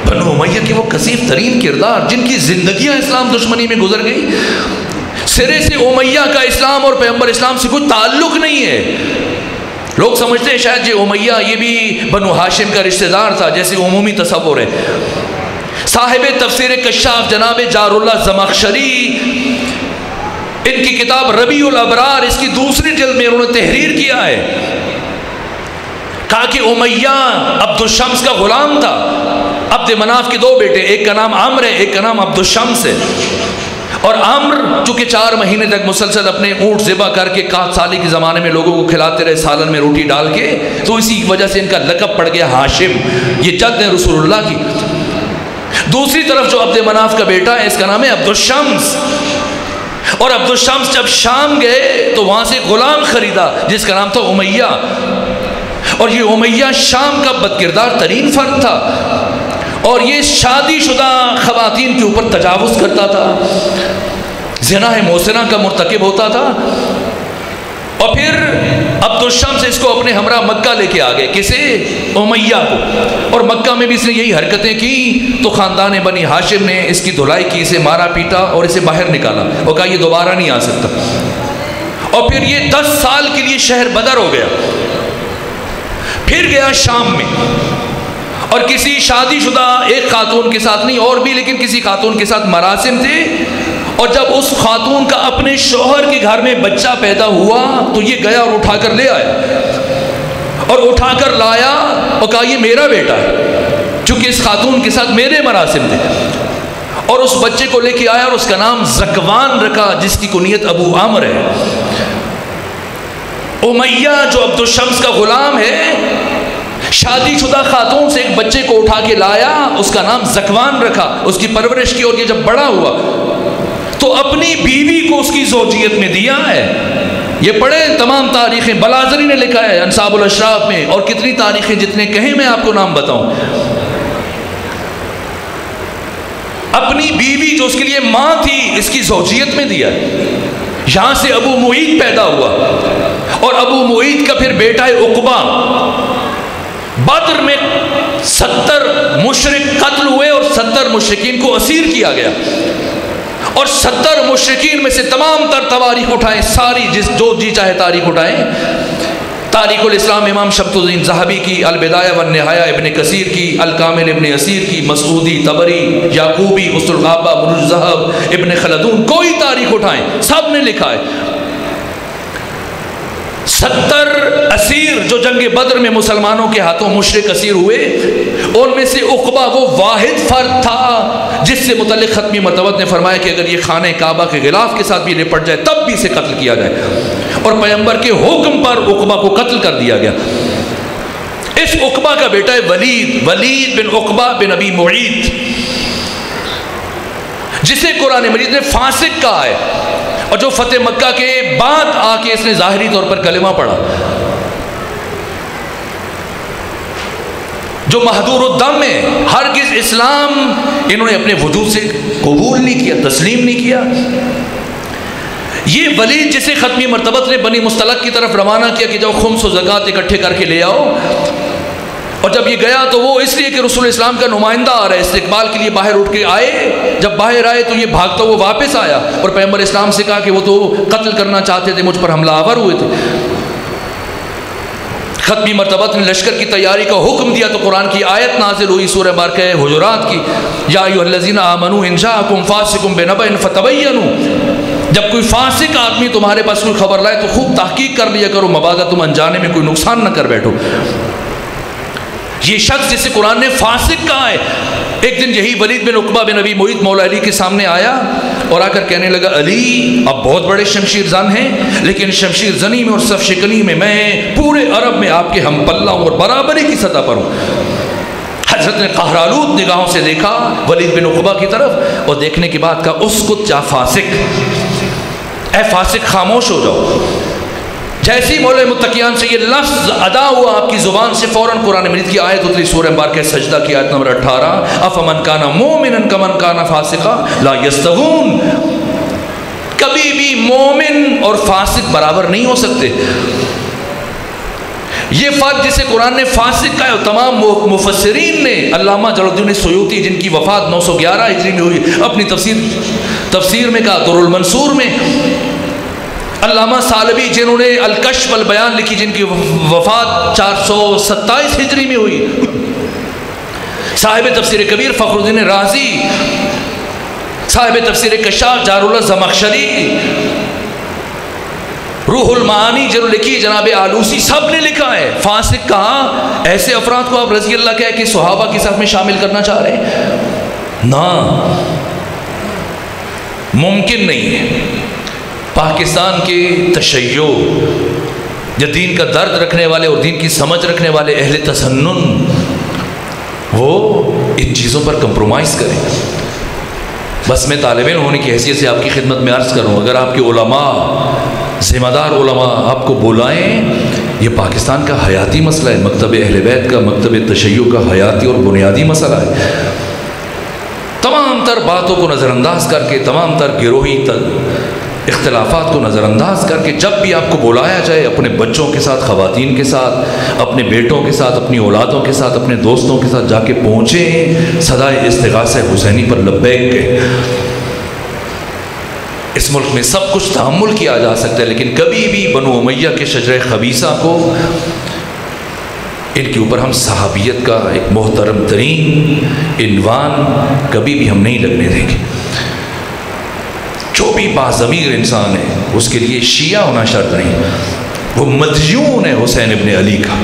بنو امیہ کے وہ کثیف ترین کردار جن کی زندگیاں اسلام دشمنی میں گزر گئی، سرے سے امیہ کا اسلام اور پیغمبر اسلام سے کوئی تعلق نہیں ہے۔ لوگ سمجھتے ہیں شاید یہ امیہ یہ بھی بنو ہاشم کا رشتہ دار تھا، جیسے عمومی تصور ہے۔ صاحب تفسیر کشاف جناب جار اللہ زمخشری، ان کی کتاب ربیع الابرار، اس کی دوسری جلد میں انہوں نے تحریر کیا ہے، کہا کہ امیہ عبد الشمس کا غلام تھا۔ عبد مناف کے دو بیٹے، ایک کا نام عمرو ہے، ایک کا نام عبد الشمس ہے۔ اور عمرو چونکہ 4 مہینے تک مسلسل اپنے اونٹ ذبح کر کے 7 سالی کے زمانے میں لوگوں کو کھلاتے رہے سالن میں روٹی ڈال کے، تو اسی وجہ سے ان کا لقب پڑ گیا ہاشم، یہ جد ہے رسول اللہ کی۔ دوسری طرف جو عبد مناف کا بیٹا ہے اس کا نام ہے عبد الشمس، اور عبد الشمس جب شام گئے تو وہاں سے غلام خریدا جس کا نام تھا امیہ، اور یہ امیہ شام کا بدکردار ترین فرد تھا، اور یہ شادی شدہ خواتین کے اوپر تجاوز کرتا تھا، زنا محسنہ کا مرتکب ہوتا تھا۔ اور پھر عبد الشمس اس کو اپنے ہمراہ مکہ لے کے آگئے، کسے؟ امیہ کو، اور مکہ میں بھی اس نے یہی حرکتیں کی، تو خاندان بنی ہاشم نے اس کی دھلائی کی، اسے مارا پیٹا اور اسے باہر نکالا اور کہا یہ دوبارہ نہیں آ سکتا۔ اور پھر یہ 10 سال کے لیے شہر بدر ہو گیا، پھر گیا شام میں، اور کسی شادی شدہ ایک خاتون کے ساتھ نہیں، اور بھی لیکن کسی خاتون کے ساتھ مراسم تھے، اور جب اس خاتون کا اپنے شوہر کے گھر میں بچہ پیدا ہوا تو یہ گیا اور اٹھا کر لے آیا، اور اٹھا کر لایا اور کہا یہ میرا بیٹا ہے، چونکہ اس خاتون کے ساتھ میرے مراسم تھے، اور اس بچے کو لے کے آیا اور اس کا نام زکوان رکھا جس کی کنیت ابو عامر ہے۔ امیہ جو عبد الشمس کا غلام ہے، شادی شدہ خاتون سے ایک بچے کو اٹھا کے لایا، اس کا نام زکوان رکھا، اس کی پرورش کی، اور یہ جب بڑا ہوا تو اپنی بیوی کو اس کی زوجیت میں دیا ہے۔ یہ پڑھیں تمام تاریخیں، بلازری نے لکھا ہے انصاب الاشراف میں، اور کتنی تاریخیں جتنے کہیں میں آپ کو نام بتاؤں۔ اپنی بیوی جو اس کے لیے ماں تھی اس کی زوجیت میں دیا ہے۔ یہاں سے ابو معید پیدا ہوا، اور ابو معید کا پھر بیٹا ہے عقبہ۔ بدر میں 70 مشرک قتل ہوئے اور 70 مشرکین کو اسیر کیا گیا، اور 70 مشرکین میں سے تمام تر تواریخ اٹھائیں، ساری جو جی چاہے تاریخ اٹھائیں، تاریخ الاسلام امام شمس الدین ذہبی کی، البدایہ والنہایہ ابن کثیر کی، الکامل ابن اسیر کی، مسعودی، طبری، یعقوبی، اسد الغابہ، بروج الذہب، ابن خلدون، کوئی تاریخ اٹھائیں سب نے لکھا ہے 70 اسیر جو جنگ بدر میں مسلمانوں کے ہاتھوں مشرک اسیر ہوئے، ان میں سے عقبہ وہ واحد فرد تھا جس سے متعلق ختمی مرتبت نے فرمایا کہ اگر یہ خانہ کعبہ کے غلاف کے ساتھ بھی نپٹ جائے تب بھی اسے قتل کیا جائے، اور پیغمبر کے حکم پر عقبہ کو قتل کر دیا گیا۔ اس عقبہ کا بیٹا ہے ولید بن عقبہ بن ابی معید، جسے قرآن مجید نے فاسق کہا ہے، اور جو فتح مکہ کے بعد آ کے اس نے ظاہری طور پر کلمہ پڑھا، جو محدور الدم ہے، ہرگز اسلام انہوں نے اپنے وجود سے قبول نہیں کیا، تسلیم نہیں کیا۔ یہ ولید جسے ختمی مرتبت نے بنی مستلق کی طرف روانہ کیا کہ جاؤ خمس و زکوٰۃ اکٹھے کر کے لے آؤ، اور جب یہ گیا تو وہ اس لیے کہ رسول اسلام کا نمائندہ آ رہا ہے استقبال کے لیے باہر اٹھ کے آئے، جب باہر آئے تو یہ بھاگتا وہ واپس آیا اور پیغمبر اسلام سے کہا کہ وہ تو قتل کرنا چاہتے تھے، مجھ پر حملہ آور ہوئے تھے۔ ختمی مرتبت نے لشکر کی تیاری کا حکم دیا تو قرآن کی آیت نازل ہوئی سورہ بارکہ حجرات کی، یا ایھا الذین آمنوا ان جاءکم فاسق بنبأ فتبینوا، جب کوئی فاسق آدمی تمہارے پاس کوئی خبر لائے تو خوب تحقیق کر لیا کرو، مبادا تم انجانے میں کوئی نقصان نہ کر بیٹھو۔ یہ شخص جسے قرآن نے فاسق کہا ہے، ایک دن یہی ولید بن عقبہ بن ابی معید مولا علی کے سامنے آیا اور آ کر کہنے لگا علی اب بہت بڑے شمشیر زن ہیں، لیکن شمشیر زنی میں اور صف شکنی میں پورے عرب میں آپ کے ہم پلہ ہوں اور برابری کی سطح پر ہوں۔ حضرت نے قہرآلود نگاہوں سے دیکھا ولید بن عقبہ کی طرف، اور دیکھنے کے بعد کہا اسکت یا فاسق، اے فاسق خاموش ہو جاؤ۔ جیسی مولا متقیان سے یہ لفظ ادا ہوا آپ کی زبان سے، فوراً قرآن مجید کی آیت اتری سورہ مبارکہ سجدہ کی آیت نمبر 18، افمن کان مومنا کمن کان فاسقا لا یستوون، کبھی بھی مومن اور فاسق برابر نہیں ہو سکتے۔ یہ فرد جسے قرآن نے فاسق کہا ہے، تمام مفسرین نے، علامہ جلال الدین سیوطی جن کی وفات 911 ہجری میں ہوئی، اپنی تفسیر میں کہا، در المنصور میں، علامہ سالبی جنہوں نے الکشف البیان لکھی جن کی وفات 427 ہجری میں ہوئی، صاحب تفسیر کبیر فخر الدین رازی، صاحب تفسیر کشاف جار اللہ زمخشری، روح المعانی جنہوں نے لکھی جناب آلوسی، سب نے لکھا ہے فاسق کہاں؟ ایسے افراد کو آپ رضی اللہ کہہ کہ صحابہ کی صف میں شامل کرنا چاہ رہے ہیں؟ نہ، ممکن نہیں ہے۔ پاکستان کے تشیع یا دین کا درد رکھنے والے اور دین کی سمجھ رکھنے والے اہل تسنن وہ ان چیزوں پر کمپرومائز کریں۔ بس میں طالب علم ہونے کی حیثیت سے آپ کی خدمت میں عرض کروں، اگر آپ کے علماء، ذمہ دار علماء آپ کو بلائیں، یہ پاکستان کا حیاتی مسئلہ ہے، مکتب اہل بیت کا، مکتب تشیع کا حیاتی اور بنیادی مسئلہ ہے۔ تمام تر باتوں کو نظر انداز کر کے، تمام تر گروہی اختلافات کو نظر انداز کر کے جب بھی آپ کو بلایا جائے، اپنے بچوں کے ساتھ، خواتین کے ساتھ، اپنے بیٹوں کے ساتھ، اپنی اولادوں کے ساتھ، اپنے دوستوں کے ساتھ جا کے پہنچیں، صدائے استغاثہ حسینی پر لبیک کے۔ اس ملک میں سب کچھ تحمل کیا جا سکتا ہے، لیکن کبھی بھی بنو امیہ کے شجرہ خبیثہ کو، ان کے اوپر ہم صحابیت کا ایک محترم ترین عنوان کبھی بھی ہم نہیں لگنے دیں گے۔ جو بھی باضمیر انسان ہے اس کے لیے شیعہ ہونا شرط نہیں، وہ مدیون ہے حسین ابن علی کا۔